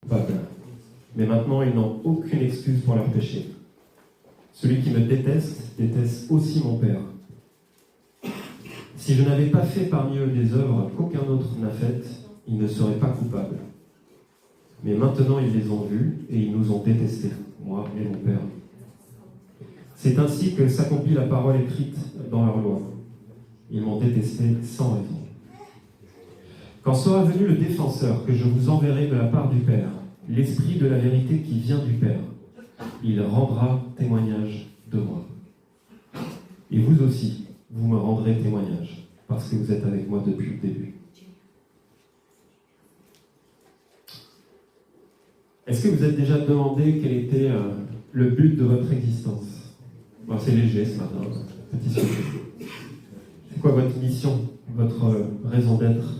coupables. Mais maintenant, ils n'ont aucune excuse pour leur péché. Celui qui me déteste, déteste aussi mon Père. Si je n'avais pas fait parmi eux des œuvres qu'aucun autre n'a faites, ils ne seraient pas coupables. Mais maintenant, ils les ont vus et ils nous ont détestés, moi et mon Père. C'est ainsi que s'accomplit la parole écrite dans leur loi. Ils m'ont détesté sans raison. Quand sera venu le défenseur que je vous enverrai de la part du Père, l'Esprit de la vérité qui vient du Père, il rendra témoignage de moi. Et vous aussi, vous me rendrez témoignage, parce que vous êtes avec moi depuis le début. Est-ce que vous êtes déjà demandé quel était le but de votre existence? Bon, c'est léger ce matin, petit sujet. C'est quoi votre mission, votre raison d'être?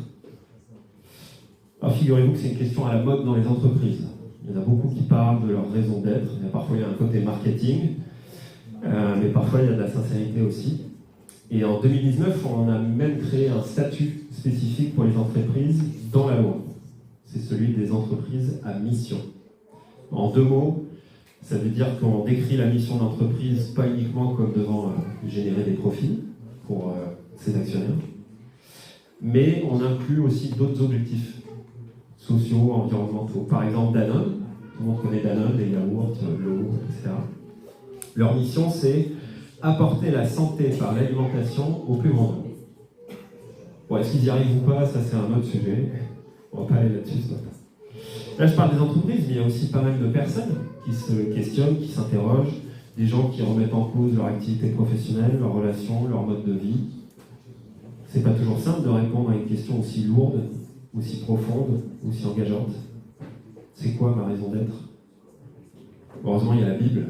Alors figurez-vous que c'est une question à la mode dans les entreprises. Il y en a beaucoup qui parlent de leur raison d'être. Parfois il y a un côté marketing, mais parfois il y a de la sincérité aussi. Et en 2019, on a même créé un statut spécifique pour les entreprises dans la loi. C'est celui des entreprises à mission. En 2 mots, ça veut dire qu'on décrit la mission d'entreprise pas uniquement comme devant générer des profits pour ses actionnaires, mais on inclut aussi d'autres objectifs sociaux, environnementaux. Par exemple, Danone, tout le monde connaît Danone, les yaourts, l'eau, etc. Leur mission, c'est apporter la santé par l'alimentation au plus grand nombre. Bon, est-ce qu'ils y arrivent ou pas, ça c'est un autre sujet. On va pas aller là-dessus ce matin. Là, je parle des entreprises, mais il y a aussi pas mal de personnes qui se questionnent, qui s'interrogent, des gens qui remettent en cause leur activité professionnelle, leurs relations, leur mode de vie. C'est pas toujours simple de répondre à une question aussi lourde, aussi profonde, aussi engageante. C'est quoi ma raison d'être? Heureusement, il y a la Bible.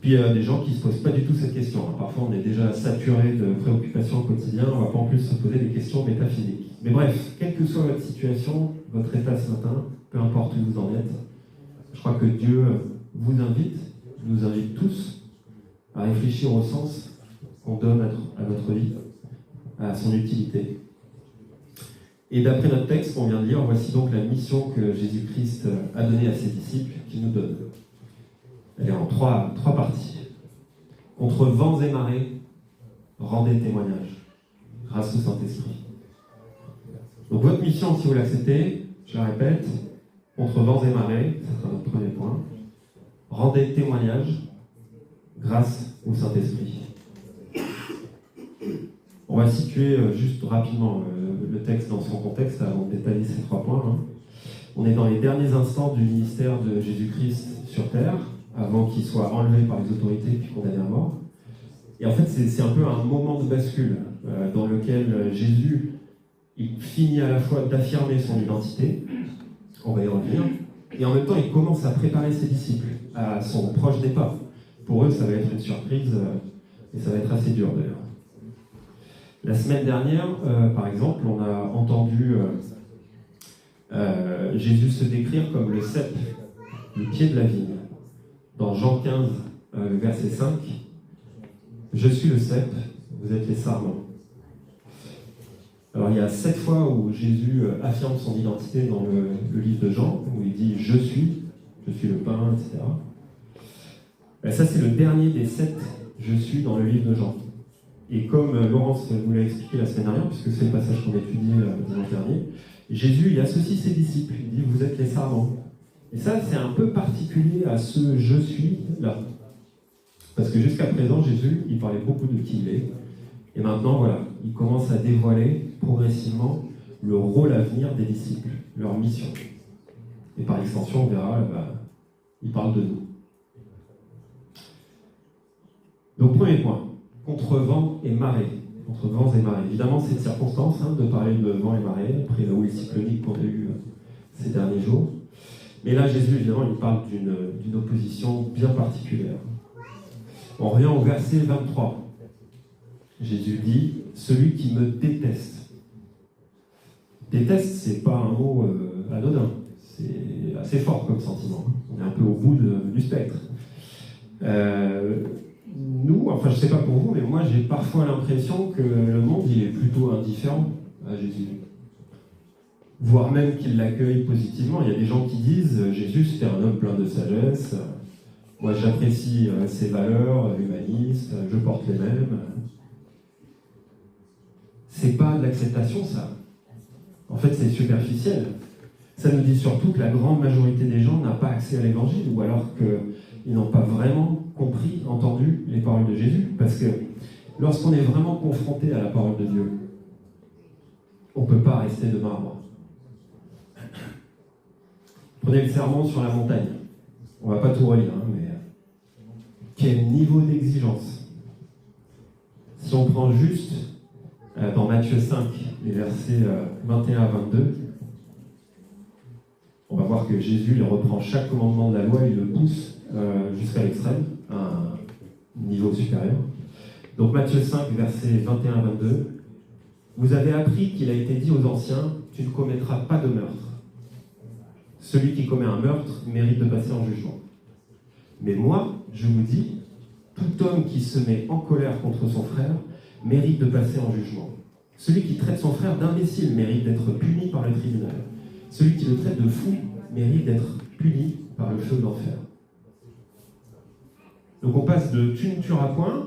Puis il y a des gens qui ne se posent pas du tout cette question. Parfois, on est déjà saturé de préoccupations au quotidien, on ne va pas en plus se poser des questions métaphysiques. Mais bref, quelle que soit votre situation, votre état ce matin, peu importe où vous en êtes, je crois que Dieu vous invite, nous invite tous, à réfléchir au sens qu'on donne à notre vie, à son utilité. Et d'après notre texte qu'on vient de lire, voici donc la mission que Jésus-Christ a donnée à ses disciples, qu'il nous donne. Elle est en trois parties. Contre vents et marées, rendez témoignage, grâce au Saint-Esprit. Donc votre mission, si vous l'acceptez, je la répète, contre vents et marées, ça sera notre premier point, rendez témoignage, grâce au Saint-Esprit. On va situer juste rapidement le texte dans son contexte avant de détailler ces 3 points. On est dans les derniers instants du ministère de Jésus-Christ sur terre, avant qu'il soit enlevé par les autorités puis condamné à mort. Et en fait, c'est un peu un moment de bascule dans lequel Jésus il finit à la fois d'affirmer son identité, on va y revenir, et en même temps, il commence à préparer ses disciples à son proche départ. Pour eux, ça va être une surprise, et ça va être assez dur d'ailleurs. La semaine dernière, par exemple, on a entendu Jésus se décrire comme le cep, le pied de la vigne. Dans Jean 15, verset 5, « Je suis le cep, vous êtes les sarments ». Alors il y a 7 fois où Jésus affirme son identité dans le livre de Jean, où il dit « je suis le pain », etc. Et ça c'est le dernier des 7 « je suis » dans le livre de Jean. Et comme Laurence vous l'a expliqué la semaine dernière, puisque c'est le passage qu'on a étudié dimanche dernier, Jésus il associe ses disciples, il dit « vous êtes les sarments ». Et ça c'est un peu particulier à ce « je suis » là. Parce que jusqu'à présent, Jésus, il parlait beaucoup de qui il est. Et maintenant, voilà, il commence à dévoiler progressivement le rôle à venir des disciples, leur mission. Et par extension, on verra, il parle de nous. Donc, premier point, contre vent et marée. Contre vents et marées. Évidemment, c'est une circonstance de parler de vent et marée, après la houle cyclonique qu'on a eue ces derniers jours. Mais là, Jésus, évidemment, il parle d'une opposition bien particulière. On revient au verset 23. Jésus dit « Celui qui me déteste ». Déteste, c'est pas un mot anodin. C'est assez fort comme sentiment. On est un peu au bout du spectre. Nous, enfin je sais pas pour vous, mais moi j'ai parfois l'impression que le monde il est plutôt indifférent à Jésus. voire même qu'ils l'accueillent positivement. Il y a des gens qui disent « Jésus, c'était un homme plein de sagesse, moi j'apprécie ses valeurs humanistes, je porte les mêmes ». C'est pas de l'acceptation, ça. En fait, c'est superficiel. Ça nous dit surtout que la grande majorité des gens n'a pas accès à l'évangile, ou alors qu'ils n'ont pas vraiment compris, entendu les paroles de Jésus. Parce que lorsqu'on est vraiment confronté à la parole de Dieu, on ne peut pas rester de marbre. Prenez le sermon sur la montagne. On ne va pas tout relire, hein, mais quel niveau d'exigence. Si on prend juste dans Matthieu 5, les versets 21 à 22, on va voir que Jésus il reprend chaque commandement de la loi et il le pousse jusqu'à l'extrême, à un niveau supérieur. Donc Matthieu 5, versets 21 à 22, « Vous avez appris qu'il a été dit aux anciens, tu ne commettras pas de meurtre. Celui qui commet un meurtre mérite de passer en jugement. Mais moi, je vous dis, tout homme qui se met en colère contre son frère mérite de passer en jugement. Celui qui traite son frère d'imbécile mérite d'être puni par le tribunal. Celui qui le traite de fou mérite d'être puni par le feu de l'enfer. » Donc on passe de « tu ne tueras point »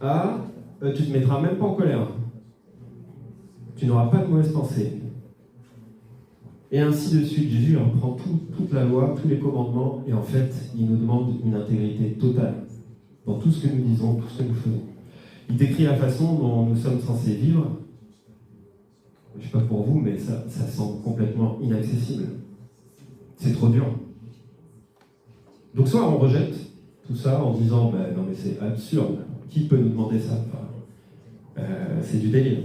à « tu ne te mettras même pas en colère. Tu n'auras pas de mauvaise pensée. » Et ainsi de suite. Jésus reprend toute la loi, tous les commandements, et en fait, il nous demande une intégrité totale dans tout ce que nous disons, tout ce que nous faisons. Il décrit la façon dont nous sommes censés vivre. Je ne sais pas pour vous, mais ça semble complètement inaccessible. C'est trop dur. Donc soit on rejette tout ça en disant « non mais c'est absurde, qui peut nous demander ça ?» C'est du délire.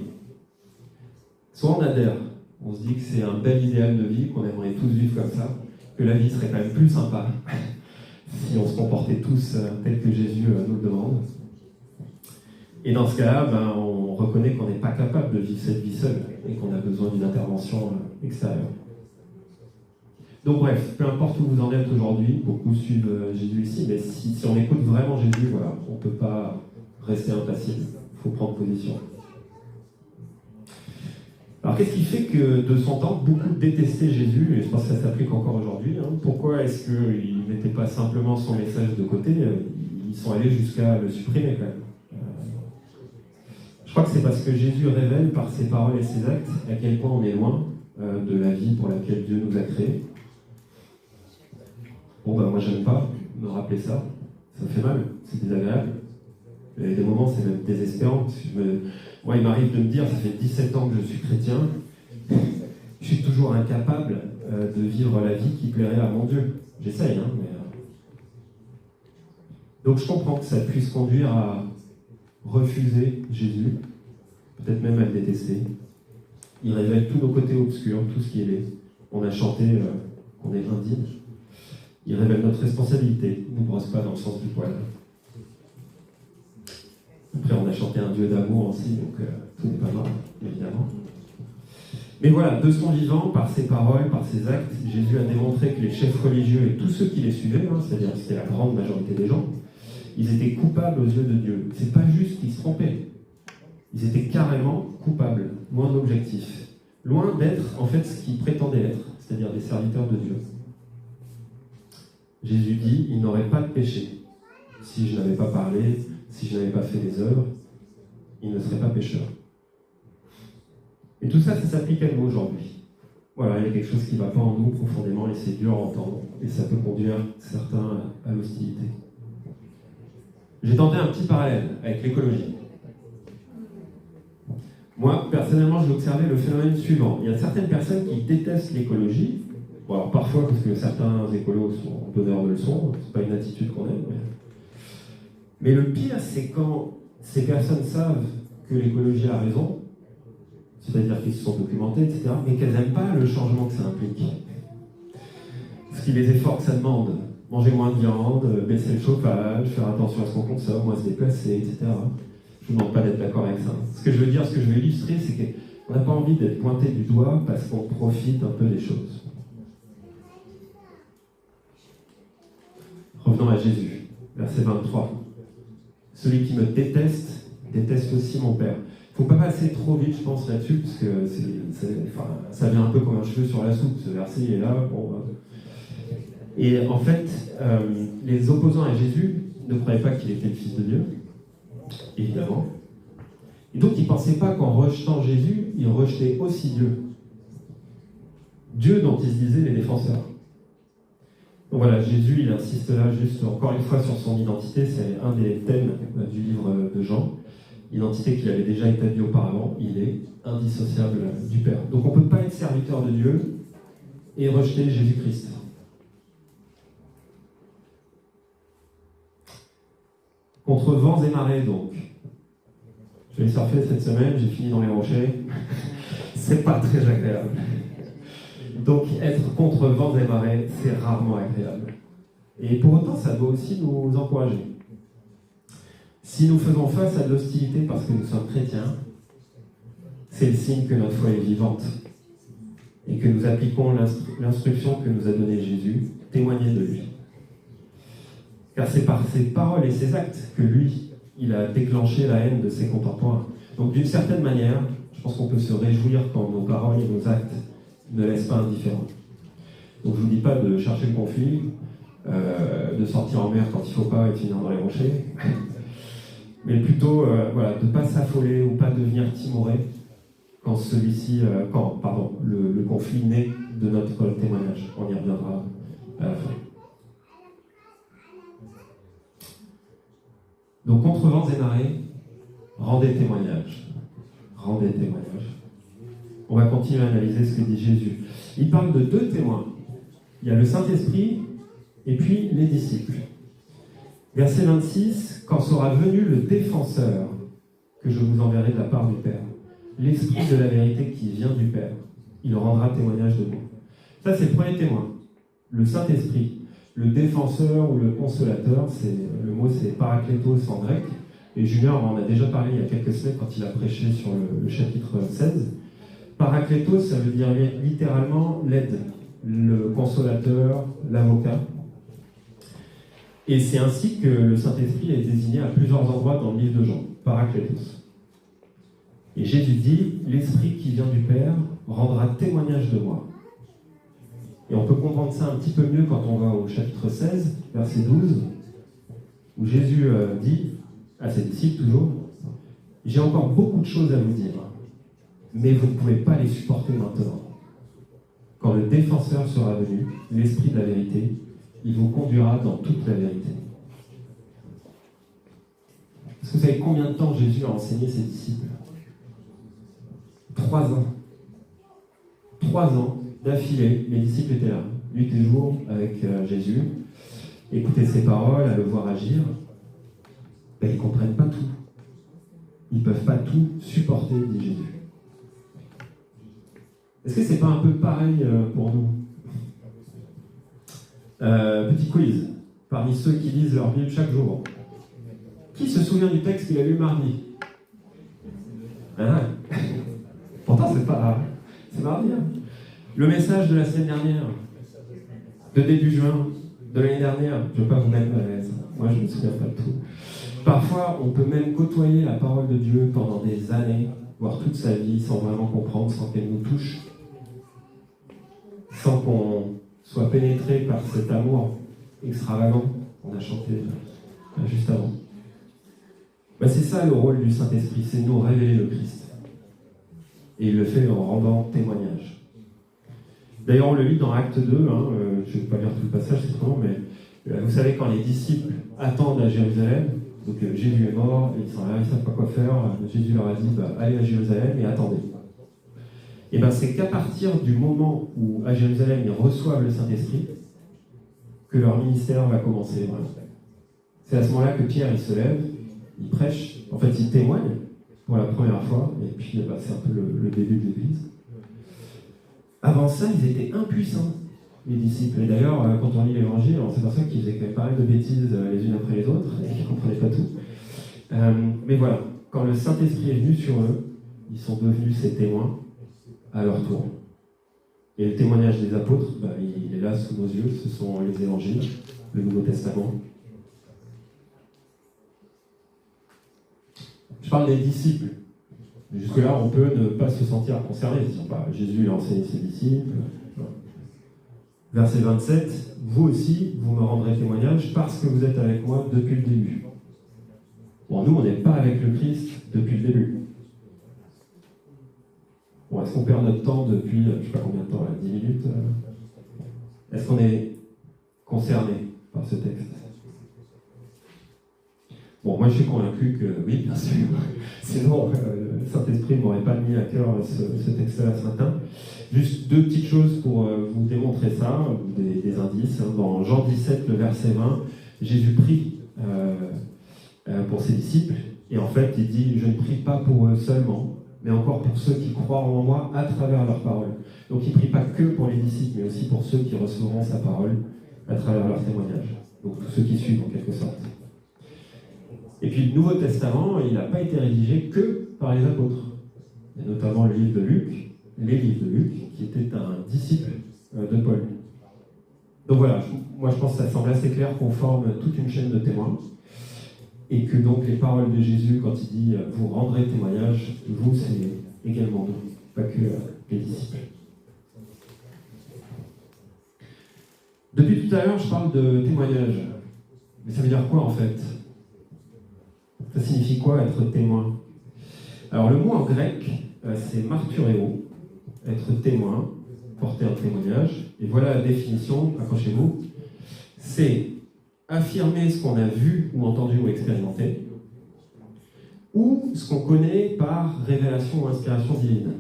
Soit on adhère, on se dit que c'est un bel idéal de vie, qu'on aimerait tous vivre comme ça, que la vie serait quand même plus sympa si on se comportait tous tel que Jésus nous le demande. Et dans ce cas-là, on reconnaît qu'on n'est pas capable de vivre cette vie seule et qu'on a besoin d'une intervention extérieure. Donc bref, peu importe où vous en êtes aujourd'hui, beaucoup suivent Jésus ici, mais si on écoute vraiment Jésus, voilà, on ne peut pas rester impassible, il faut prendre position. Alors qu'est-ce qui fait que de son temps, beaucoup détestaient Jésus, et je pense que ça s'applique encore aujourd'hui, hein. Pourquoi est-ce qu'ils ne mettaient pas simplement son message de côté? Ils sont allés jusqu'à le supprimer quand même. Je crois que c'est parce que Jésus révèle par ses paroles et ses actes à quel point on est loin de la vie pour laquelle Dieu nous a créés. Bon moi j'aime pas me rappeler ça, ça me fait mal, c'est désagréable. Il y a des moments c'est même désespérant. Moi il m'arrive de me dire, ça fait 17 ans que je suis chrétien, je suis toujours incapable de vivre la vie qui plairait à mon Dieu. J'essaye, hein, mais... Donc je comprends que ça puisse conduire à refuser Jésus, peut-être même à le détester. Il révèle tous nos côtés obscurs, tout ce qui est laid. On a chanté qu'on est indigne. Il révèle notre responsabilité, il ne nous brosse pas dans le sens du poil. Après, on a chanté un Dieu d'amour aussi, donc tout n'est pas mort, évidemment. Mais voilà, de son vivant, par ses paroles, par ses actes, Jésus a démontré que les chefs religieux et tous ceux qui les suivaient, c'est-à-dire que c'était la grande majorité des gens, ils étaient coupables aux yeux de Dieu. C'est pas juste qu'ils se trompaient. Ils étaient carrément coupables, loin de l'objectif. Loin d'être, en fait, ce qu'ils prétendaient être, c'est-à-dire des serviteurs de Dieu. Jésus dit, il n'aurait pas de péché. Si je n'avais pas parlé, si je n'avais pas fait des œuvres, il ne serait pas pécheur. Et tout ça, ça s'applique à nous aujourd'hui. Voilà, il y a quelque chose qui ne va pas en nous profondément et c'est dur à entendre. Et ça peut conduire certains à l'hostilité. J'ai tenté un petit parallèle avec l'écologie. Moi, personnellement, j'ai observé le phénomène suivant. Il y a certaines personnes qui détestent l'écologie. Bon, alors parfois, parce que certains écolos sont donneurs de leçons, c'est pas une attitude qu'on aime. Mais le pire, c'est quand ces personnes savent que l'écologie a raison, c'est-à-dire qu'ils se sont documentés, etc., mais qu'elles n'aiment pas le changement que ça implique. Ce qui les efforts que ça demande. Manger moins de viande, baisser le chauffage, faire attention à ce qu'on consomme, moins se déplacer, etc. Je ne vous demande pas d'être d'accord avec ça. Ce que je veux dire, ce que je veux illustrer, c'est qu'on n'a pas envie d'être pointé du doigt parce qu'on profite un peu des choses. Revenons à Jésus, verset 23. Celui qui me déteste, déteste aussi mon Père. faut pas passer trop vite, je pense, là-dessus, parce que ça vient un peu comme un cheveu sur la soupe, ce verset, il est là, bon... Et en fait, les opposants à Jésus ne croyaient pas qu'il était le Fils de Dieu, évidemment. Et donc, ils ne pensaient pas qu'en rejetant Jésus, ils rejetaient aussi Dieu. Dieu dont ils se disaient les défenseurs. Donc voilà, Jésus, il insiste là juste encore une fois sur son identité, c'est un des thèmes du livre de Jean. Identité qu'il avait déjà établie auparavant, il est indissociable du Père. Donc on ne peut pas être serviteur de Dieu et rejeter Jésus-Christ. Contre vents et marées, donc. Je vais surfer cette semaine, j'ai fini dans les rochers. C'est pas très agréable. Donc, être contre vents et marées, c'est rarement agréable. Et pour autant, ça doit aussi nous encourager. Si nous faisons face à de l'hostilité parce que nous sommes chrétiens, c'est le signe que notre foi est vivante et que nous appliquons l'instruction que nous a donnée Jésus, témoigner de lui. Car c'est par ses paroles et ses actes que lui, il a déclenché la haine de ses contemporains. Donc d'une certaine manière, je pense qu'on peut se réjouir quand nos paroles et nos actes ne laissent pas indifférents. Donc je ne vous dis pas de chercher le conflit, de sortir en mer quand il ne faut pas et de finir dans les rochers, mais plutôt de ne pas s'affoler ou pas devenir timoré quand le conflit naît de notre témoignage. On y reviendra à la fin. Donc, contre vents et marées, rendez témoignage. Rendez témoignage. On va continuer à analyser ce que dit Jésus. Il parle de deux témoins. Il y a le Saint-Esprit et puis les disciples. Verset 26, « Quand sera venu le défenseur que je vous enverrai de la part du Père, l'Esprit de la vérité qui vient du Père, il rendra témoignage de moi. » Ça, c'est le premier témoin. Le Saint-Esprit. Le défenseur ou le consolateur, le mot c'est paraklétos en grec, et Junior en a déjà parlé il y a quelques semaines quand il a prêché sur le chapitre 16. Paraklétos, ça veut dire littéralement l'aide, le consolateur, l'avocat. Et c'est ainsi que le Saint-Esprit est désigné à plusieurs endroits dans le livre de Jean, paraklétos. Et Jésus dit, l'Esprit qui vient du Père rendra témoignage de moi. Et on peut comprendre ça un petit peu mieux quand on va au chapitre 16, verset 12, où Jésus dit à ses disciples toujours, « J'ai encore beaucoup de choses à vous dire, mais vous ne pouvez pas les supporter maintenant. Quand le défenseur sera venu, l'Esprit de la vérité, il vous conduira dans toute la vérité. » Est-ce que vous savez combien de temps Jésus a enseigné ses disciples ? 3 ans. 3 ans. D'affilée, les disciples étaient là, nuit et jour avec Jésus, écouter ses paroles, à le voir agir. Ben, ils ne comprennent pas tout. Ils ne peuvent pas tout supporter, dit Jésus. Est-ce que c'est pas un peu pareil pour nous ? Petit quiz, parmi ceux qui lisent leur Bible chaque jour. Qui se souvient du texte qu'il a lu mardi ? Pourtant, c'est mardi, hein. Le message de la semaine dernière, de début juin, de l'année dernière, je ne veux pas vous mettre à l'aise. Moi, je ne me souviens pas de tout. Parfois, on peut même côtoyer la parole de Dieu pendant des années, voire toute sa vie, sans vraiment comprendre, sans qu'elle nous touche, sans qu'on soit pénétré par cet amour extravagant qu'on a chanté juste avant. Ben, c'est ça le rôle du Saint-Esprit, c'est de nous révéler le Christ. Et il le fait en rendant témoignage. D'ailleurs, on le lit dans Acte 2, je ne vais pas lire tout le passage, c'est trop long, mais vous savez, quand les disciples attendent à Jérusalem, donc Jésus est mort, ils ne savent pas quoi faire, Jésus leur a dit, allez à Jérusalem et attendez. Et bien, c'est qu'à partir du moment où, à Jérusalem, ils reçoivent le Saint-Esprit, que leur ministère va commencer. Voilà. C'est à ce moment-là que Pierre, il se lève, il prêche, en fait, il témoigne pour la première fois, et puis c'est un peu le début de l'Église. Avant ça, ils étaient impuissants, les disciples. Et d'ailleurs, quand on lit l'Évangile, on s'aperçoit qu'ils faisaient quand même pas mal de bêtises les unes après les autres, et qu'ils ne comprenaient pas tout. Mais voilà, quand le Saint-Esprit est venu sur eux, ils sont devenus ses témoins à leur tour. Et le témoignage des apôtres, il est là sous nos yeux, ce sont les Évangiles, le Nouveau Testament. Je parle des disciples. Jusque-là, on peut ne pas se sentir concerné. Jésus a enseigné ses disciples. Verset 27, vous aussi, vous me rendrez témoignage parce que vous êtes avec moi depuis le début. Bon, nous, on n'est pas avec le Christ depuis le début. Bon, est-ce qu'on perd notre temps depuis, je ne sais pas combien de temps, là, 10 minutes Est-ce qu'on est concerné par ce texte? Bon, moi je suis convaincu que oui, bien sûr. Sinon, le Saint-Esprit ne m'aurait pas mis à cœur ce texte-là ce matin. Juste deux petites choses pour vous démontrer ça, des indices. Dans Jean 17, le verset 20, Jésus prie pour ses disciples. Et en fait, il dit, je ne prie pas pour eux seulement, mais encore pour ceux qui croient en moi à travers leur parole. Donc il ne prie pas que pour les disciples, mais aussi pour ceux qui recevront sa parole à travers leur témoignage. Donc tous ceux qui suivent en quelque sorte. Et puis le Nouveau Testament, il n'a pas été rédigé que par les apôtres. Il y a notamment le livre de Luc, les livres de Luc, qui était un disciple de Paul. Donc voilà, moi je pense que ça semble assez clair qu'on forme toute une chaîne de témoins, et que donc les paroles de Jésus, quand il dit « vous rendrez témoignage », vous, c'est également nous, pas que les disciples. Depuis tout à l'heure, je parle de témoignage. Mais ça veut dire quoi en fait? Ça signifie quoi être témoin? Alors le mot en grec, c'est marturéo, être témoin, porter un témoignage. Et voilà la définition, accrochez-vous. C'est affirmer ce qu'on a vu ou entendu ou expérimenté, ou ce qu'on connaît par révélation ou inspiration divine.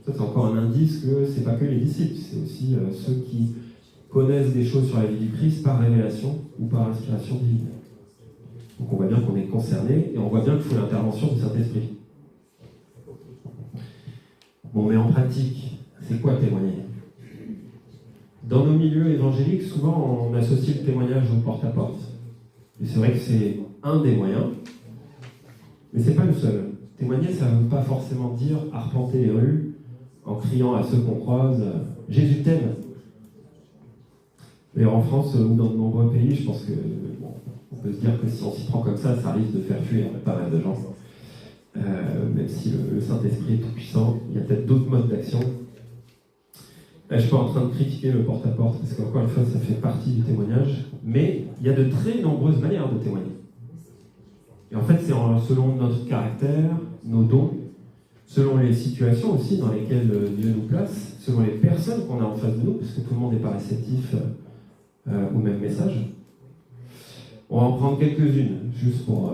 Ça c'est encore un indice que c'est pas que les disciples, c'est aussi ceux qui connaissent des choses sur la vie du Christ par révélation ou par inspiration divine. Donc on voit bien qu'on est concerné et on voit bien qu'il faut l'intervention du Saint-Esprit. Bon, mais en pratique, c'est quoi témoigner? Dans nos milieux évangéliques, souvent on associe le témoignage au porte-à-porte. Et c'est vrai que c'est un des moyens, mais c'est pas le seul. Témoigner, ça ne veut pas forcément dire arpenter les rues en criant à ceux qu'on croise « Jésus t'aime ». D'ailleurs, en France ou dans de nombreux pays, je pense que on peut se dire que si on s'y prend comme ça risque de faire fuir pas mal de gens. Même si le Saint-Esprit est tout-puissant, il y a peut-être d'autres modes d'action. Je ne suis pas en train de critiquer le porte-à-porte, parce qu'encore une fois, ça fait partie du témoignage, mais il y a de très nombreuses manières de témoigner. Et en fait, c'est selon notre caractère, nos dons, selon les situations aussi dans lesquelles Dieu nous place, selon les personnes qu'on a en face de nous, parce que tout le monde n'est pas réceptif au même message. On va en prendre quelques-unes, juste pour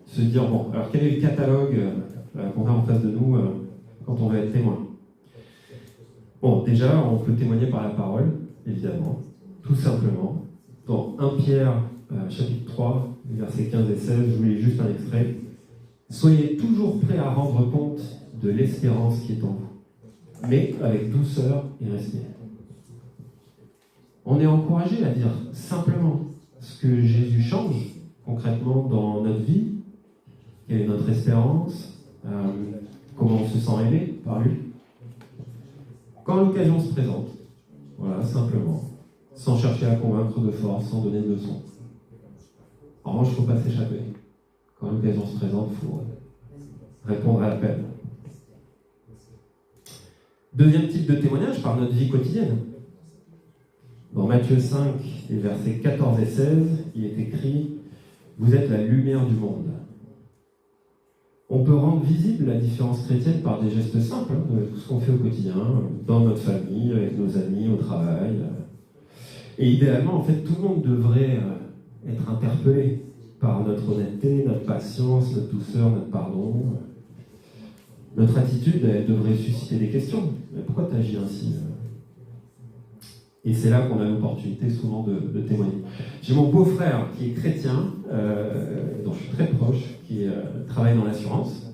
se dire, bon, alors quel est le catalogue qu'on a en face de nous quand on va être témoin? Bon, déjà, on peut témoigner par la parole, évidemment, tout simplement. Dans 1 Pierre, chapitre 3, versets 15 et 16, je vous lis juste un extrait. « Soyez toujours prêts à rendre compte de l'espérance qui est en vous, mais avec douceur et respect. » On est encouragé à dire simplement ce que Jésus change concrètement dans notre vie, quelle est notre espérance, comment on se sent aimé par lui. Quand l'occasion se présente, voilà, simplement, sans chercher à convaincre de force, sans donner de leçons. En revanche, il ne faut pas s'échapper. Quand l'occasion se présente, il faut répondre à l'appel. Deuxième type de témoignage, par notre vie quotidienne. Dans Matthieu 5, les versets 14 et 16, il est écrit « Vous êtes la lumière du monde ». On peut rendre visible la différence chrétienne par des gestes simples, de tout ce qu'on fait au quotidien, dans notre famille, avec nos amis, au travail. Et idéalement, en fait, tout le monde devrait être interpellé par notre honnêteté, notre patience, notre douceur, notre pardon. Notre attitude, elle devrait susciter des questions. Mais pourquoi tu agis ainsi? Et c'est là qu'on a l'opportunité souvent de témoigner. J'ai mon beau-frère qui est chrétien, dont je suis très proche, qui travaille dans l'assurance.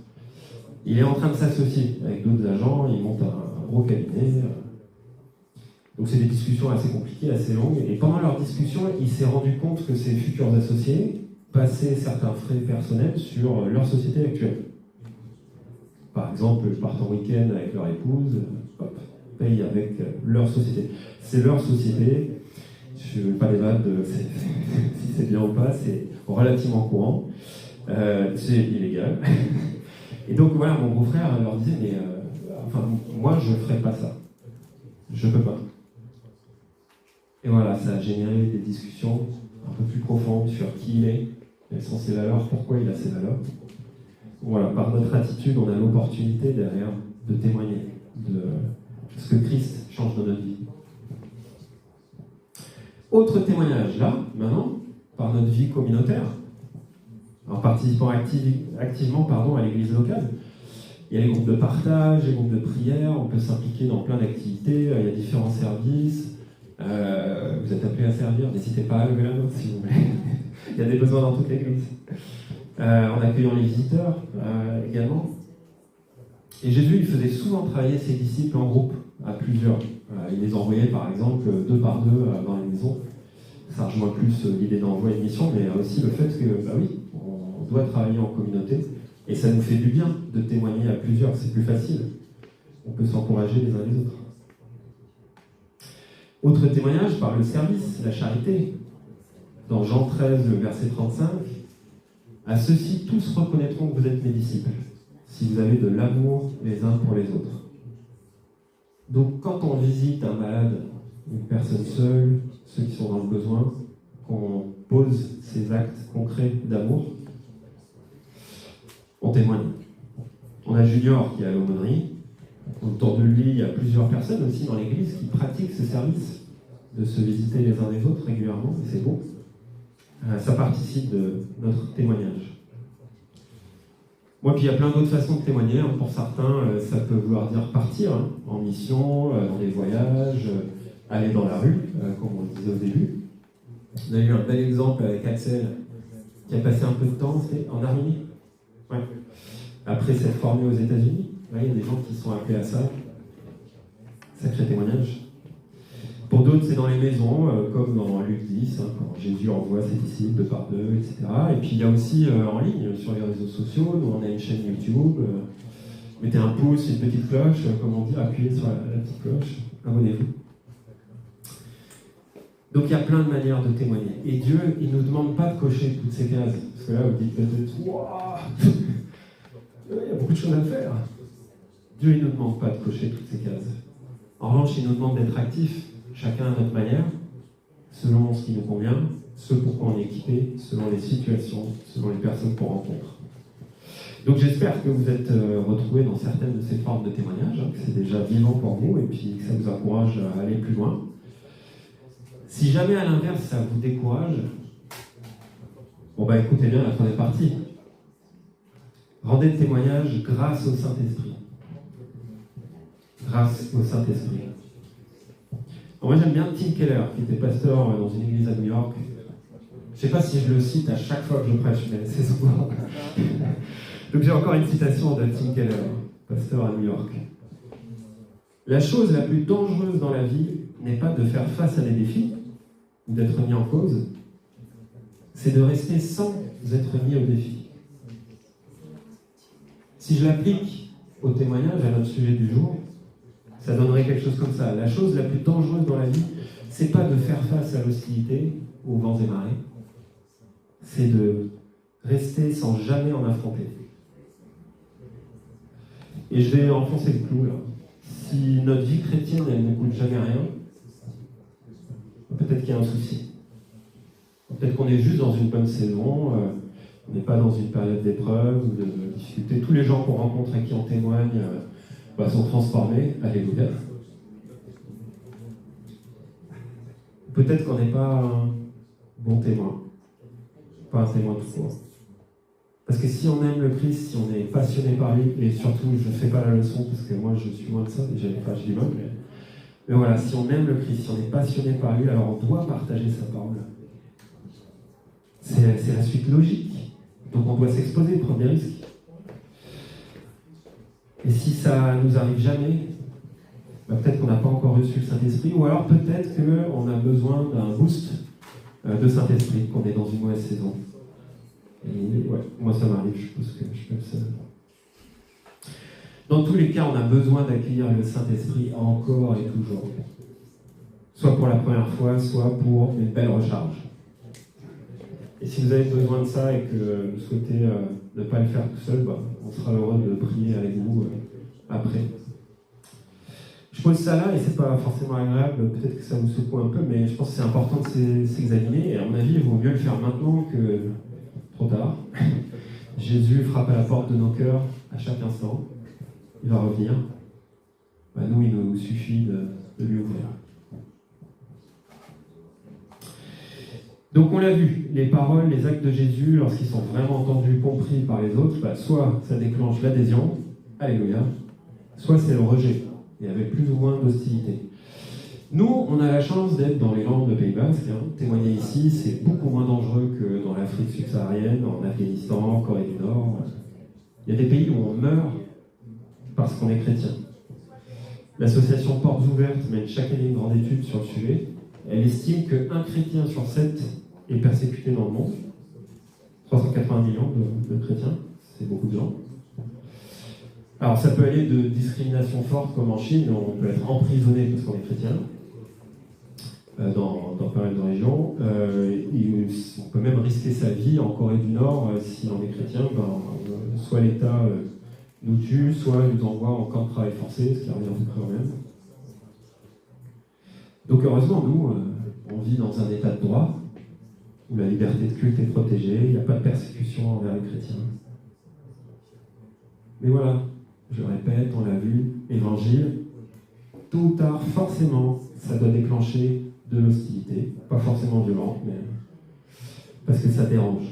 Il est en train de s'associer avec d'autres agents, il monte un gros cabinet. Donc c'est des discussions assez compliquées, assez longues. Et pendant leur discussion, il s'est rendu compte que ses futurs associés passaient certains frais personnels sur leur société actuelle. Par exemple, ils partent en week-end avec leur épouse, hop, payent avec leur société. C'est leur société, je ne veux pas débattre de si c'est bien ou pas, c'est relativement courant, c'est illégal. Et donc voilà, mon beau-frère leur disait, mais moi je ne ferai pas ça. Je ne peux pas. Et voilà, ça a généré des discussions un peu plus profondes sur qui il est, quelles sont ses valeurs, pourquoi il a ses valeurs. Voilà, par notre attitude, on a l'opportunité derrière de témoigner de ce que Christ change dans notre vie. Autre témoignage, là, maintenant, par notre vie communautaire, en participant activement à l'église locale. Il y a les groupes de partage, les groupes de prière, on peut s'impliquer dans plein d'activités, il y a différents services. Vous êtes appelés à servir, n'hésitez pas à lever la main si vous voulez. Il y a des besoins dans toute l'église. En accueillant les visiteurs également. Et Jésus, il faisait souvent travailler ses disciples en groupe, à plusieurs. Il les envoyait par exemple 2 par 2 dans les maisons. Ça rejoint plus l'idée d'envoi et de mission, mais aussi le fait que, on doit travailler en communauté. Et ça nous fait du bien de témoigner à plusieurs, c'est plus facile. On peut s'encourager les uns les autres. Autre témoignage par le service, la charité. Dans Jean 13, le verset 35, « À ceux-ci, tous reconnaîtront que vous êtes mes disciples, si vous avez de l'amour les uns pour les autres. » Donc quand on visite un malade, une personne seule, ceux qui sont dans le besoin, qu'on pose ces actes concrets d'amour, on témoigne. On a Junior qui est à l'aumônerie. Autour de lui, il y a plusieurs personnes aussi dans l'église qui pratiquent ce service, de se visiter les uns les autres régulièrement, et c'est beau. Ça participe de notre témoignage. Moi, puis il y a plein d'autres façons de témoigner. Pour certains, ça peut vouloir dire partir en mission, dans des voyages, aller dans la rue, comme on le disait au début. On a eu un bel exemple avec Axel, qui a passé un peu de temps en Arménie. Ouais. Après s'être formé aux États-Unis, il y a des gens qui sont appelés à ça. Sacré témoignage. Pour d'autres, c'est dans les maisons, comme dans Luc 10, quand Jésus envoie ses disciples 2 par 2, etc. Et puis il y a aussi en ligne, sur les réseaux sociaux, nous on a une chaîne YouTube. Mettez un pouce, une petite cloche, comme on dit, appuyez sur la petite cloche, abonnez-vous. Donc il y a plein de manières de témoigner. Et Dieu, il ne nous demande pas de cocher toutes ces cases. Parce que là, vous dites peut-être, waouh, il y a beaucoup de choses à faire. Dieu, il ne nous demande pas de cocher toutes ces cases. En revanche, il nous demande d'être actifs, chacun à notre manière, selon ce qui nous convient, ce pourquoi on est équipé, selon les situations, selon les personnes qu'on rencontre. Donc j'espère que vous êtes retrouvés dans certaines de ces formes de témoignages, que c'est déjà vivant pour vous, et puis que ça vous encourage à aller plus loin. Si jamais à l'inverse ça vous décourage, écoutez bien la troisième partie. Rendez le témoignage grâce au Saint-Esprit. Grâce au Saint-Esprit. Moi j'aime bien Tim Keller, qui était pasteur dans une église à New York. Je ne sais pas si je le cite à chaque fois que je prêche, mais c'est souvent. Donc j'ai encore une citation de Tim Keller, pasteur à New York. La chose la plus dangereuse dans la vie n'est pas de faire face à des défis, ou d'être mis en cause, c'est de rester sans être mis au défi. Si je l'applique au témoignage, à notre sujet du jour, ça donnerait quelque chose comme ça. La chose la plus dangereuse dans la vie, c'est pas de faire face à l'hostilité, aux vents et marées, c'est de rester sans jamais en affronter. Et je vais enfoncer le clou là. Si notre vie chrétienne, elle ne coûte jamais rien, peut-être qu'il y a un souci. Peut-être qu'on est juste dans une bonne saison, on n'est pas dans une période d'épreuve ou de difficulté. Tous les gens qu'on rencontre et qui en témoignent sont transformés. Alléluia. Peut-être qu'on n'est pas un bon témoin, pas un témoin tout court. Parce que si on aime le Christ, si on est passionné par lui, et surtout, je ne fais pas la leçon parce que moi je suis loin de ça, et j'ai du mal, mais voilà, si on aime le Christ, si on est passionné par lui, alors on doit partager sa parole. C'est la suite logique. Donc on doit s'exposer, prendre des risques. Et si ça nous arrive jamais, peut-être qu'on n'a pas encore reçu le Saint-Esprit, ou alors peut-être qu'on a besoin d'un boost de Saint-Esprit, qu'on est dans une mauvaise saison. Et ouais, moi ça m'arrive, je pense que je peux le savoir. Dans tous les cas, on a besoin d'accueillir le Saint-Esprit encore et toujours. Soit pour la première fois, soit pour une belle recharge. Et si vous avez besoin de ça et que vous souhaitez ne pas le faire tout seul, on sera heureux de prier avec vous après. Je pose ça là et c'est pas forcément agréable, peut-être que ça vous secoue un peu, mais je pense que c'est important de s'examiner et à mon avis, il vaut mieux le faire maintenant que trop tard. Jésus frappe à la porte de nos cœurs à chaque instant. Il va revenir. Nous, il nous suffit de lui ouvrir. Donc on l'a vu, les paroles, les actes de Jésus, lorsqu'ils sont vraiment entendus, compris par les autres, soit ça déclenche l'adhésion, alléluia, soit c'est le rejet, et avec plus ou moins d'hostilité. Nous, on a la chance d'être dans les landes de Pays Basque. Témoigner ici, c'est beaucoup moins dangereux que dans l'Afrique subsaharienne, en Afghanistan, en Corée du Nord. Il y a des pays où on meurt parce qu'on est chrétien. L'association Portes Ouvertes mène chaque année une grande étude sur le sujet. Elle estime qu'un chrétien sur 7 est persécuté dans le monde. 380 millions de chrétiens, c'est beaucoup de gens. Alors ça peut aller de discrimination forte comme en Chine, on peut être emprisonné parce qu'on est chrétien, dans pas mal de régions. On peut même risquer sa vie en Corée du Nord si on est chrétien. Soit l'État nous tue, soit il nous envoie en camp de travail forcé, ce qui revient à peu près au même. Donc heureusement, nous, on vit dans un état de droit, où la liberté de culte est protégée, il n'y a pas de persécution envers les chrétiens. Mais voilà, je le répète, on l'a vu, évangile, tôt ou tard, forcément, ça doit déclencher de l'hostilité, pas forcément violente, mais parce que ça dérange.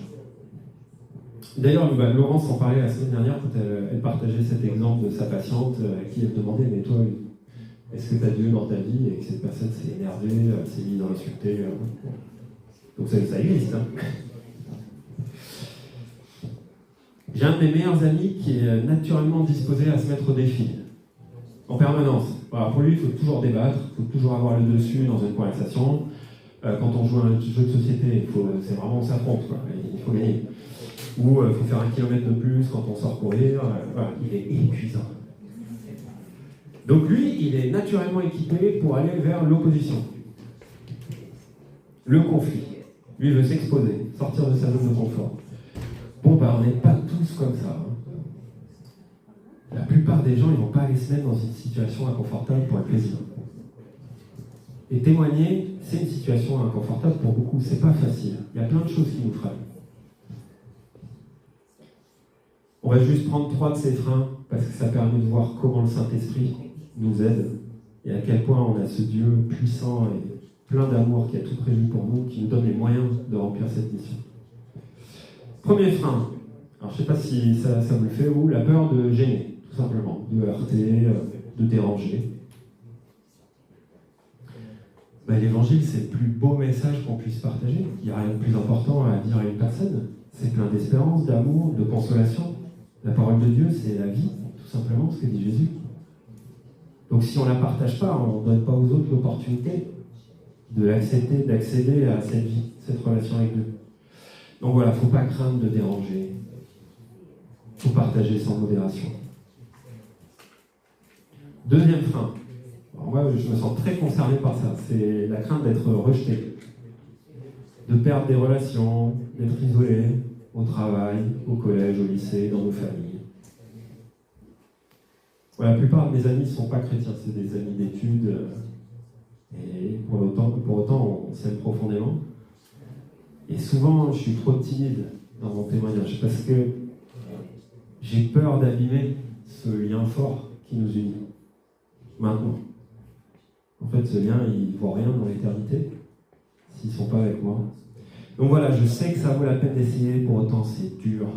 D'ailleurs, Laurence en parlait la semaine dernière quand elle partageait cet exemple de sa patiente à qui elle demandait « Mais toi, est-ce que tu as Dieu dans ta vie ?» et que cette personne s'est énervée, s'est mise à insulter. Donc ça existe. J'ai un de mes meilleurs amis qui est naturellement disposé à se mettre au défi, en permanence. Voilà, pour lui, il faut toujours débattre, il faut toujours avoir le dessus dans une conversation. Quand on joue à un jeu de société, c'est vraiment on s'affronte, il faut gagner. Ou il faut faire 1 kilomètre de plus quand on sort courir. Voilà, il est épuisant. Donc lui, il est naturellement équipé pour aller vers l'opposition. Le conflit. Lui, il veut s'exposer, sortir de sa zone de confort. Bon, on n'est pas tous comme ça. La plupart des gens, ils ne vont pas aller se mettre dans une situation inconfortable pour un plaisir. Et témoigner, c'est une situation inconfortable pour beaucoup. C'est pas facile. Il y a plein de choses qui nous freinent. On va juste prendre 3 de ces freins, parce que ça permet de voir comment le Saint-Esprit nous aide, et à quel point on a ce Dieu puissant et plein d'amour qui a tout prévu pour nous, qui nous donne les moyens de remplir cette mission. Premier frein, alors je ne sais pas si ça vous le fait, ou la peur de gêner, tout simplement, de heurter, de déranger. L'évangile, c'est le plus beau message qu'on puisse partager. Il n'y a rien de plus important à dire à une personne. C'est plein d'espérance, d'amour, de consolation. La parole de Dieu, c'est la vie, tout simplement, ce que dit Jésus. Donc si on ne la partage pas, on ne donne pas aux autres l'opportunité de l'accepter, d'accéder à cette vie, cette relation avec Dieu. Donc voilà, il ne faut pas craindre de déranger. Il faut partager sans modération. Deuxième frein. Alors moi, je me sens très concerné par ça. C'est la crainte d'être rejeté, de perdre des relations, d'être isolé au travail, au collège, au lycée, dans nos familles. Voilà, la plupart de mes amis ne sont pas chrétiens, c'est des amis d'études. Et pour autant, on s'aime profondément. Et souvent, je suis trop timide dans mon témoignage parce que j'ai peur d'abîmer ce lien fort qui nous unit. Maintenant. En fait, ce lien, il ne vaut rien dans l'éternité s'ils ne sont pas avec moi. Donc voilà, je sais que ça vaut la peine d'essayer, pour autant c'est dur.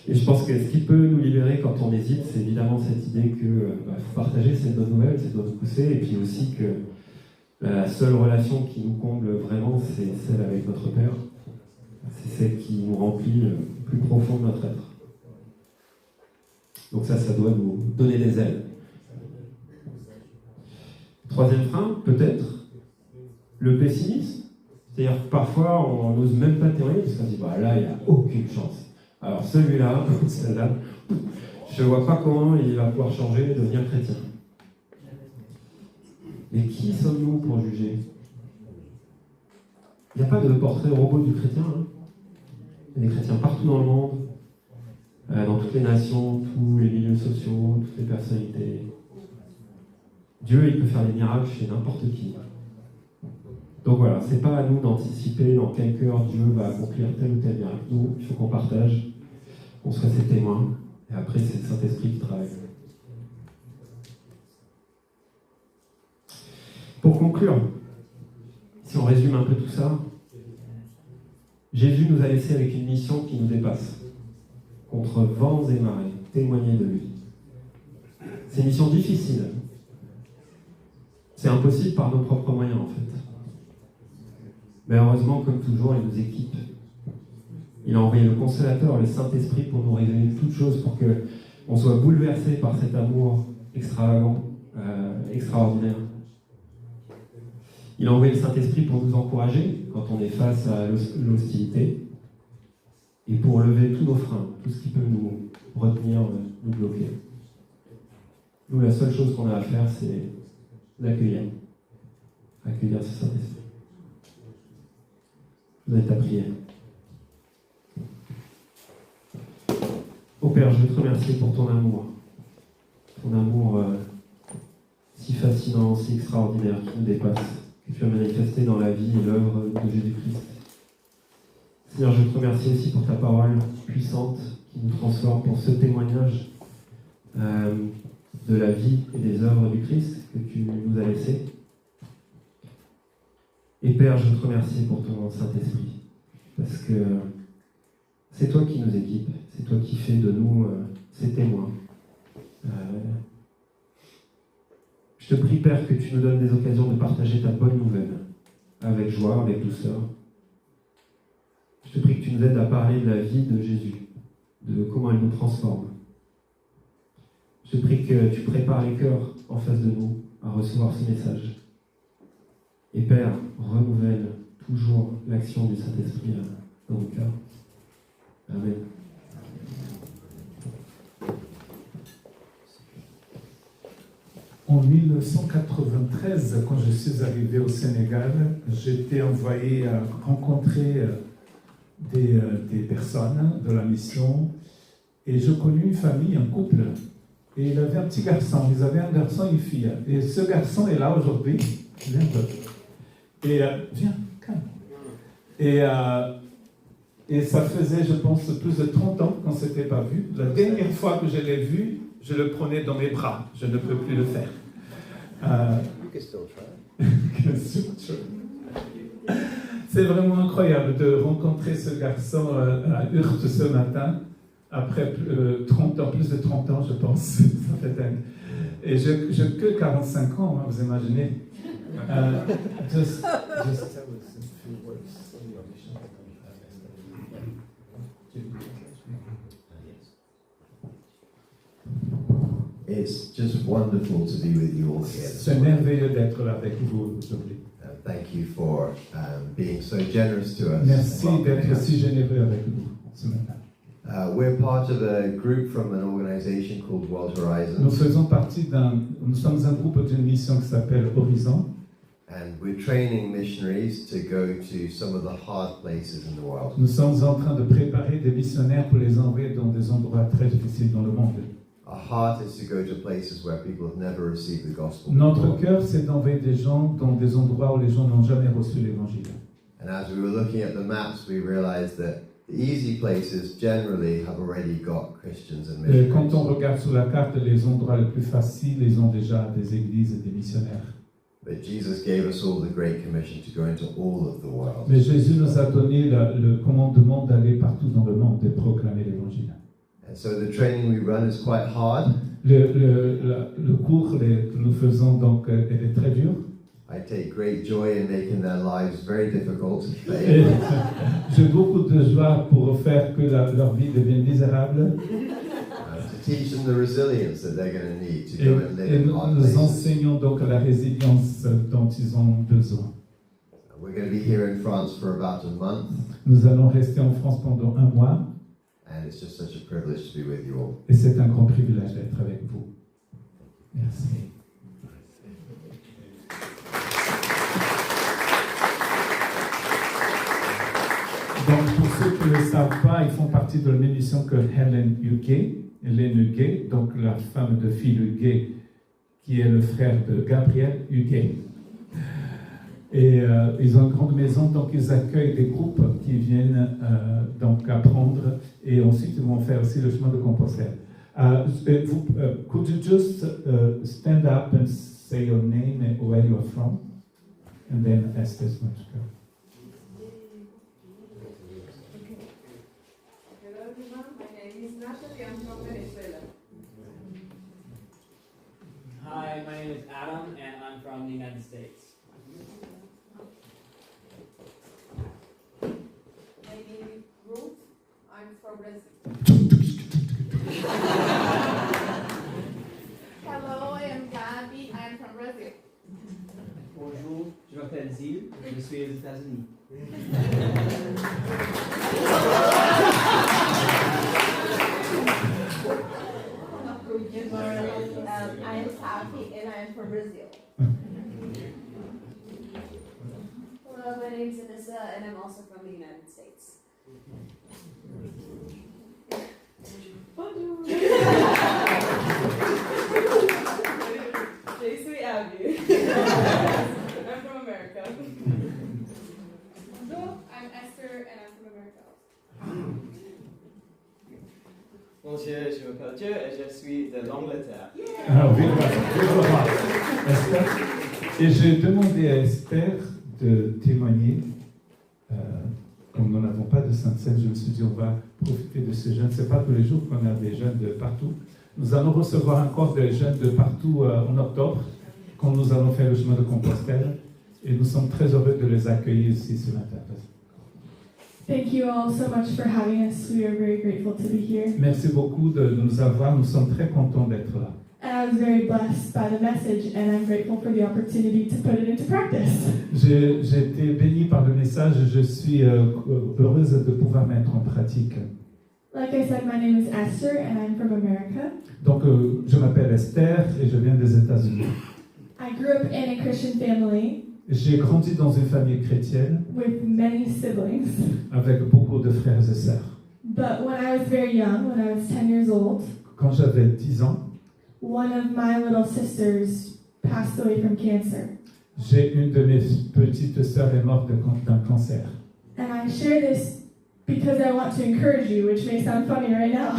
Et je pense que ce qui peut nous libérer quand on hésite, c'est évidemment cette idée que faut partager cette bonne nouvelle, cette bonne poussée, et puis aussi que la seule relation qui nous comble vraiment, c'est celle avec notre Père. C'est celle qui nous remplit le plus profond de notre être. Donc ça doit nous donner des ailes. Troisième frein, peut-être, le pessimisme. C'est-à-dire que parfois, on n'ose même pas témoigner, parce qu'on se dit, là, il n'y a aucune chance. Alors celui-là, celle-là, je ne vois pas comment il va pouvoir changer et devenir chrétien. Mais qui sommes-nous pour juger ? Il n'y a pas de portrait robot du chrétien. Il y a des chrétiens partout dans le monde, dans toutes les nations, tous les milieux sociaux, toutes les personnalités. Dieu, il peut faire des miracles chez n'importe qui. Donc voilà, c'est pas à nous d'anticiper dans quel cœur Dieu va accomplir tel ou tel miracle. Nous, il faut qu'on partage, qu'on soit ses témoins, et après c'est le Saint-Esprit qui travaille. Pour conclure, si on résume un peu tout ça, Jésus nous a laissé avec une mission qui nous dépasse. Contre vents et marées, témoigner de lui. C'est une mission difficile. C'est impossible par nos propres moyens, en fait. Mais heureusement, comme toujours, il nous équipe. Il a envoyé le Consolateur, le Saint-Esprit, pour nous révéler toutes choses, pour qu'on soit bouleversé par cet amour extravagant, extraordinaire. Il a envoyé le Saint-Esprit pour nous encourager quand on est face à l'hostilité et pour lever tous nos freins, tout ce qui peut nous retenir, nous bloquer. Nous, la seule chose qu'on a à faire, c'est l'accueillir. Accueillir ce Saint-Esprit. Vous êtes à prier. Ô Père, je veux te remercier pour ton amour. Ton amour si fascinant, si extraordinaire, qui nous dépasse, que tu as manifesté dans la vie et l'œuvre de Jésus-Christ. Seigneur, je te remercie aussi pour ta parole puissante qui nous transforme, pour ce témoignage de la vie et des œuvres du Christ que tu nous as laissé. Et Père, je te remercie pour ton Saint-Esprit, parce que c'est toi qui nous équipes, c'est toi qui fais de nous ces témoins. Je te prie, Père, que tu nous donnes des occasions de partager ta bonne nouvelle, avec joie, avec douceur. Je te prie que tu nous aides à parler de la vie de Jésus, de comment elle nous transforme. Je te prie que tu prépares les cœurs en face de nous à recevoir ce message. Et Père, renouvelle toujours l'action du Saint-Esprit dans nos cœurs. Amen. En 1993, quand je suis arrivé au Sénégal, j'étais envoyé à rencontrer des personnes de la mission et je connus une famille, un couple, et il avait un petit garçon. Ils avaient un garçon et une fille. Et ce garçon est là aujourd'hui. Et viens, calme. Et ça faisait, je pense, plus de 30 ans qu'on ne s'était pas vu. La dernière fois que je l'ai vu, je le prenais dans mes bras. Je ne peux plus le faire. C'est vraiment incroyable de rencontrer ce garçon à Urte ce matin, après 30 ans, plus de 30 ans, je pense. Ça fait dingue. Et je que 45 ans, hein, vous imaginez. Just tell us a few words on your mission. It's just wonderful to be with you all here. C'est merveilleux d'être là avec vous aujourd'hui. Thank you for being so generous to us. Merci d'être si généreux avec nous ce matin. We're part of a group from an organization called World Horizons. Nous sommes un groupe d'une mission qui s'appelle Horizon. And we're training missionaries to go to some of the hard places in the world. Nous sommes en train de préparer des missionnaires pour les envoyer dans des endroits très difficiles dans le monde. Our heart is to go to places where people have never received the gospel Notre before. cœur, c'est d'envoyer des gens dans des endroits où les gens n'ont jamais reçu l'évangile. And as we were looking at the maps, we realized that the easy places generally have already got Christians and Et quand on missionaries. regarde sur la carte, les endroits les plus faciles, ils ont déjà des églises et des missionnaires. But Jesus gave us all the Great Commission to go into all of the world. Mais Jésus nous a donné le commandement d'aller partout dans le monde et proclamer l'évangile. And so the training we run is quite hard. Le cours que nous faisons, donc, il est très dur. I take great joy in making their lives very difficult. Et j'ai beaucoup de joie pour faire que leur vie devienne misérable. To teach them the resilience that they're going to need to Et, go and live et in nous, hard nous places. enseignons donc la résilience dont ils ont besoin. We're going to be here in France for about a month, Nous allons rester en France pendant 1 mois and it's just such a privilege to be with you all. et c'est un grand privilège d'être avec vous. Merci. Donc, pour ceux qui ne le savent pas, ils font partie de la même mission que Helen Hugay, donc la femme de Phil Hugay, qui est le frère de Gabriel Hugay. Et ils ont une grande maison, donc ils accueillent des groupes qui viennent donc apprendre, et ensuite ils vont faire aussi le chemin de Compostelle. Could you just stand up and say your name and where you are from, and then ask this one to go. Hello everyone, my name is Natalie, I'm from Venezuela. Hi, my name is Adam, and I'm from the United States. My name is Ruth, I'm from Brazil. Hello, I am Gabi, I am from Brazil. Bonjour, je m'appelle Zil, je suis aux États-Unis. Good morning, I am Safi and I am from Brazil. Hello, my name is Anissa, and I'm also from the United States. Bonjour. Je suis Abby. I'm from America. Bonjour, I'm Esther and I'm from America. Bonjour, je m'appelle Joe et je suis de l'Angleterre. Alors, vive Esther. Et j'ai demandé à Esther de témoigner. Comme nous n'avons pas de Sainte Seine, je me suis dit, on va profiter de ces jeunes. Ce n'est pas tous les jours qu'on a des jeunes de partout. Nous allons recevoir encore des jeunes de partout en octobre, quand nous allons faire le chemin de Compostelle. Et nous sommes très heureux de les accueillir ici sur l'Internet. Thank you all so much for having us. We are very grateful to be here. Merci beaucoup de nous avoir. Nous sommes très contents d'être là. And I was very blessed by the message, and I'm grateful for the opportunity to put it into practice. J'ai été béni par le message. Je suis heureuse de pouvoir mettre en pratique. Like I said, my name is Esther, and I'm from America. Donc, je m'appelle Esther et je viens des États-Unis. I grew up in a Christian family J'ai grandi dans une famille chrétienne with many siblings. avec beaucoup de frères et sœurs. But when I was very young, when I was 10 years old, Quand j'avais 10 ans, one of my little sisters passed away from cancer. une de mes petites sœurs est morte d'un cancer. And I share this because I want to encourage you, which may sound funny right now.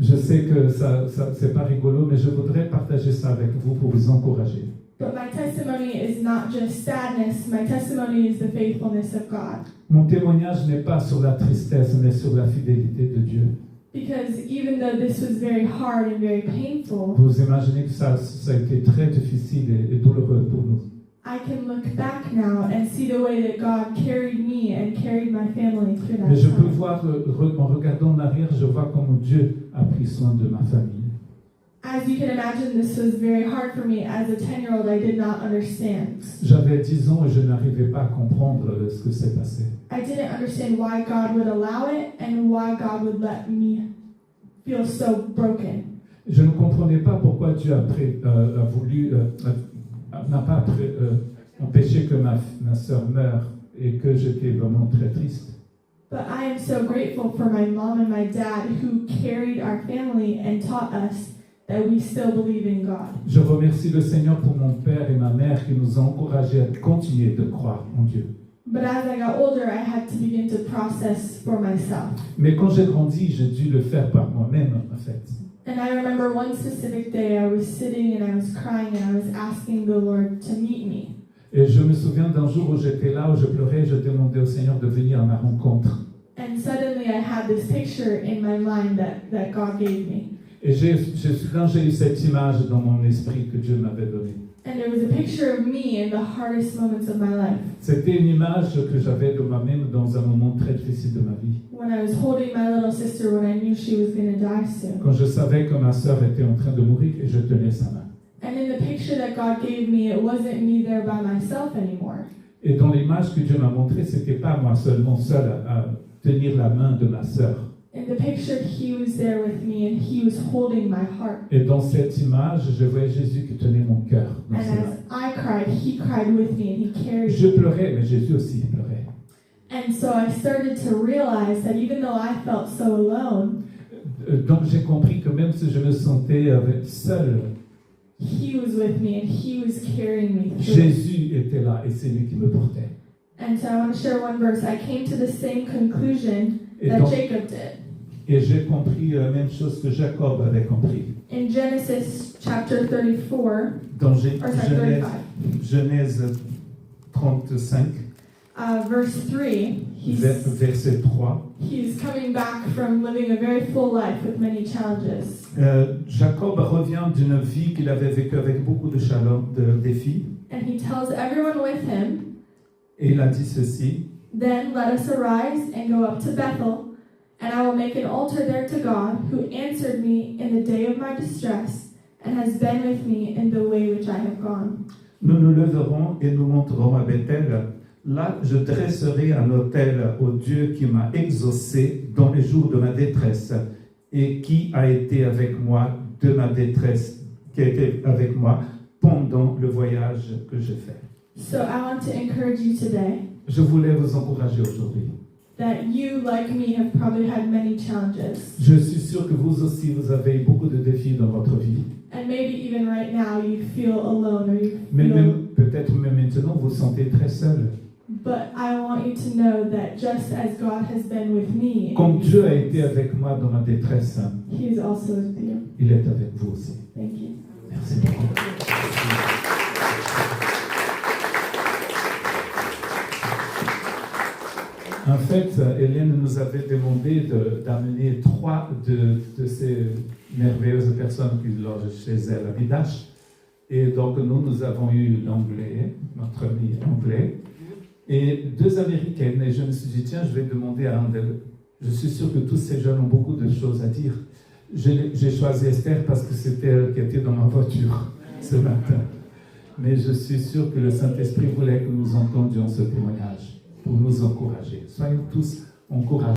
Je sais que ça c'est pas rigolo, mais je voudrais partager ça avec vous pour vous encourager. But my testimony is not just sadness, my testimony is the faithfulness of God. Mon témoignage n'est pas sur la tristesse, mais sur la fidélité de Dieu. Because even though this was very hard and very painful, Vous imaginez que ça a été très difficile et douloureux pour nous. I can look back now and see the way that God carried me and carried my family through that Mais je peux time. voir, en regardant en arrière, je vois comment Dieu a pris soin de ma famille. As you can imagine, this was very hard for me. As a 10-year-old, I did not understand. J'avais 10 ans et je n'arrivais pas à comprendre ce que s'est passé. I didn't understand why God would allow it and why God would let me feel so broken. Je ne comprenais pas pourquoi Dieu n'a pas empêché que ma sœur meure et que j'étais vraiment très triste. But I am so grateful for my mom and my dad who carried our family and taught us that we still believe in God. Je remercie le Seigneur pour mon père et ma mère qui nous ont encouragés à continuer de croire en Dieu. But as I got older, I had to begin to process for myself. Mais quand j'ai grandi, j'ai dû le faire par moi-même, en fait. And I remember one specific day I was sitting and I was crying and I was asking the Lord to meet me. Et je me souviens d'un jour où j'étais là, où je pleurais, je demandais au Seigneur de venir à ma rencontre. And suddenly I had this picture in my mind that God gave me. Et j'ai eu cette image dans mon esprit que Dieu m'avait donnée. And it was a picture of me in the hardest moments of my life. C'était une image que j'avais de moi-même dans un moment très difficile de ma vie. When I was holding my little sister when I knew she was going to die soon. Quand je savais que ma sœur était en train de mourir et je tenais sa main. And in the picture that God gave me, it wasn't me there by myself anymore. Et dans l'image que Dieu m'a montrée, c'était pas moi seulement seul à tenir la main de ma sœur. In the picture, He was there with me and He was holding my heart. Et dans cette image, je voyais Jésus qui tenait mon cœur dans And ses mains. as I cried, He cried with me and He carried Je me. pleurais, mais Jésus aussi pleurait. And so I started to realize that even though I felt so alone, Donc j'ai compris que même si je me sentais seul, He was with me and He was carrying me through. Jésus était là et c'est lui qui me portait. And so I want to share one verse. I came to the same conclusion Et, that donc, Jacob did. et j'ai compris la même chose que Jacob avait compris. In Genesis chapter 34, Dans or sorry, 35, Genèse 35, verse 3, verset 3, he's coming back from living a very full life with many challenges. Jacob revient d'une vie qu'il avait vécue avec beaucoup de défis. And he tells everyone with him, Et il a dit ceci, "Then let us arise and go up to Bethel, and I will make an altar there to God, who answered me in the day of my distress, and has been with me in the way which I have gone." nous nous leverons et nous monterons à Bethel. Là, je dresserai un autel au Dieu qui m'a exaucé dans les jours de ma détresse et qui a été avec moi de ma détresse, qui a été avec moi pendant le voyage que j'ai fait. So I want to encourage you today Je voulais vous encourager aujourd'hui. that you, like me, have probably had many challenges. Je suis sûr que vous aussi, vous avez beaucoup de défis dans votre vie. And maybe even right now you feel alone or you Mais feel... peut-être même maintenant, vous vous sentez très seul. But I want you to know that just as God has been with me, Comme Dieu a été avec moi dans ma détresse, He is also with you. il est avec vous aussi. Thank you. Merci beaucoup. En fait, Hélène nous avait demandé d'amener 3 de ces merveilleuses personnes qui logent chez elle à Bidache. Et donc, nous avons eu l'anglais, notre ami anglais, et 2 américaines. Et je me suis dit, tiens, je vais demander à un d'elles. Je suis sûr que tous ces jeunes ont beaucoup de choses à dire. J'ai choisi Esther parce que c'était elle qui était dans ma voiture ce matin. Mais je suis sûr que le Saint-Esprit voulait que nous entendions ce témoignage pour nous encourager. Soyons tous encouragés.